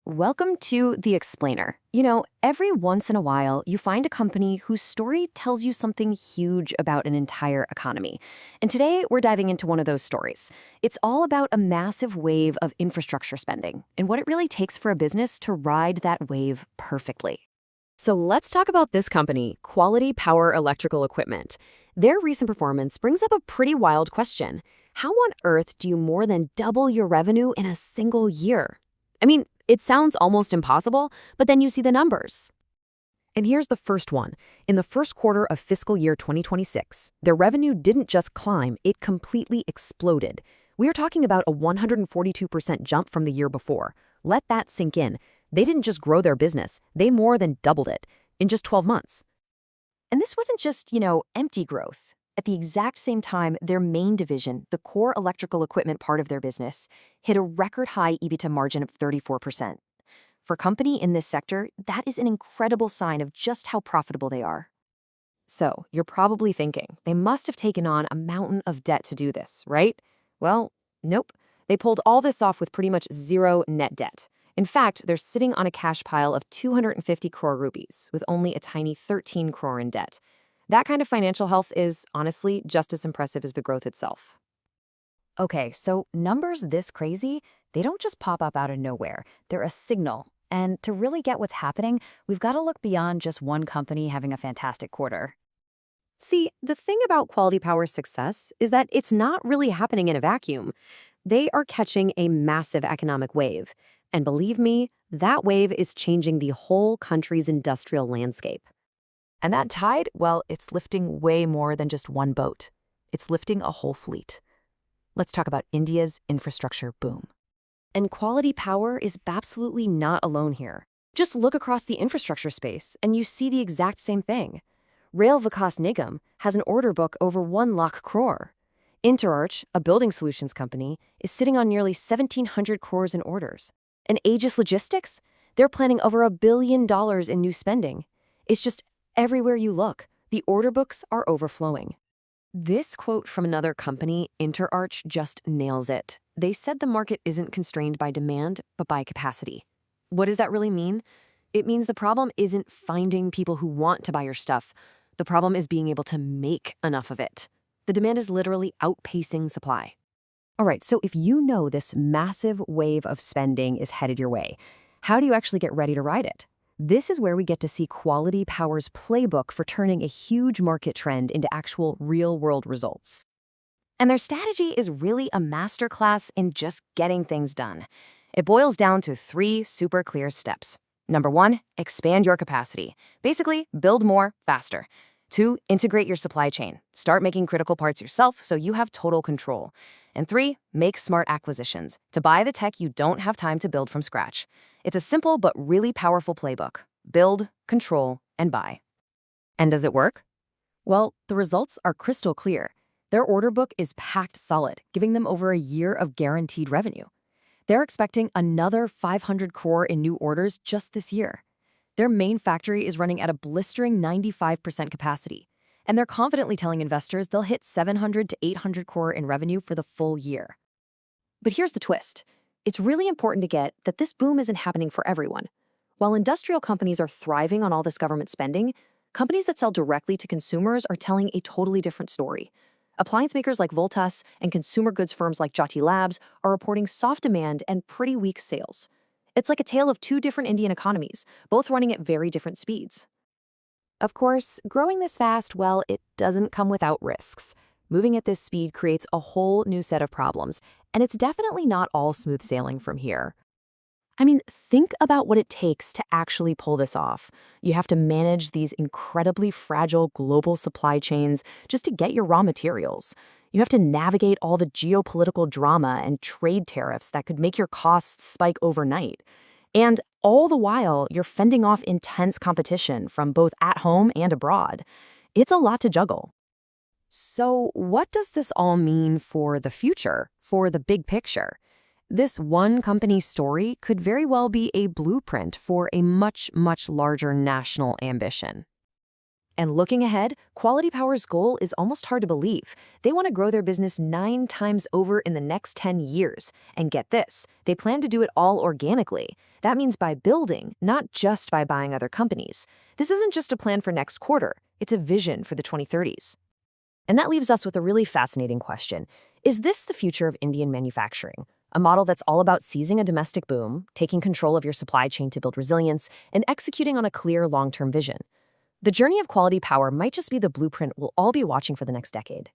Welcome to The Explainer. Every once in a while, you find a company whose story tells you something huge about an entire economy. And today, we're diving into one of those stories. It's all about a massive wave of infrastructure spending and what it really takes for a business to ride that wave perfectly. So let's talk about this company, Quality Power Electrical Equipment. Their recent performance brings up a pretty wild question. How on earth do you more than double your revenue in a single year? It sounds almost impossible, but then you see the numbers. And here's the first one. In the first quarter of fiscal year 2026, their revenue didn't just climb, it completely exploded. We are talking about a 142% jump from the year before. Let that sink in. They didn't just grow their business, they more than doubled it in just 12 months. And this wasn't just, empty growth. At the exact same time, their main division, the core electrical equipment part of their business, hit a record-high EBITDA margin of 34%. For a company in this sector, that is an incredible sign of just how profitable they are. So, you're probably thinking, they must have taken on a mountain of debt to do this, right? Well, nope. They pulled all this off with pretty much zero net debt. In fact, they're sitting on a cash pile of 250 crore rupees, with only a tiny 13 crore in debt. That kind of financial health is, honestly, just as impressive as the growth itself. Okay, so numbers this crazy, they don't just pop up out of nowhere. They're a signal. And to really get what's happening, we've got to look beyond just one company having a fantastic quarter. See, the thing about Quality Power's success is that it's not really happening in a vacuum. They are catching a massive economic wave. And believe me, that wave is changing the whole country's industrial landscape. And that tide, well, it's lifting way more than just one boat. It's lifting a whole fleet. Let's talk about India's infrastructure boom. And Quality Power is absolutely not alone here. Just look across the infrastructure space and you see the exact same thing. Rail Vikas Nigam has an order book over 1 lakh crore. Interarch, a building solutions company, is sitting on nearly 1,700 crores in orders. And Aegis Logistics? They're planning over $1 billion in new spending. It's just everywhere you look, the order books are overflowing. This quote from another company, Interarch, just nails it. They said the market isn't constrained by demand, but by capacity. What does that really mean? It means the problem isn't finding people who want to buy your stuff. The problem is being able to make enough of it. The demand is literally outpacing supply. All right, so if you know this massive wave of spending is headed your way, how do you actually get ready to ride it? This is where we get to see Quality Power's playbook for turning a huge market trend into actual real-world results. And their strategy is really a masterclass in just getting things done. It boils down to 3 super clear steps. Number 1, expand your capacity. Basically, build more, faster. 2, integrate your supply chain. Start making critical parts yourself so you have total control. And 3, make smart acquisitions to buy the tech you don't have time to build from scratch. It's a simple but really powerful playbook. Build, control, and buy. And does it work? Well, the results are crystal clear. Their order book is packed solid, giving them over a year of guaranteed revenue. They're expecting another 500 crore in new orders just this year. Their main factory is running at a blistering 95% capacity, and they're confidently telling investors they'll hit 700 to 800 crore in revenue for the full year. But here's the twist. It's really important to get that this boom isn't happening for everyone. While industrial companies are thriving on all this government spending, companies that sell directly to consumers are telling a totally different story. Appliance makers like Voltas and consumer goods firms like Jyoti Labs are reporting soft demand and pretty weak sales. It's like a tale of 2 different Indian economies, both running at very different speeds. Of course, growing this fast, well, it doesn't come without risks. Moving at this speed creates a whole new set of problems, and it's definitely not all smooth sailing from here. Think about what it takes to actually pull this off. You have to manage these incredibly fragile global supply chains just to get your raw materials. You have to navigate all the geopolitical drama and trade tariffs that could make your costs spike overnight. And all the while, you're fending off intense competition from both at home and abroad. It's a lot to juggle. So what does this all mean for the future, for the big picture? This one company story could very well be a blueprint for a much, much larger national ambition. And looking ahead, Quality Power's goal is almost hard to believe. They want to grow their business 9 times over in the next 10 years. And get this, they plan to do it all organically. That means by building, not just by buying other companies. This isn't just a plan for next quarter, it's a vision for the 2030s. And that leaves us with a really fascinating question. Is this the future of Indian manufacturing? A model that's all about seizing a domestic boom, taking control of your supply chain to build resilience, and executing on a clear long-term vision. The journey of Quality Power might just be the blueprint we'll all be watching for the next decade.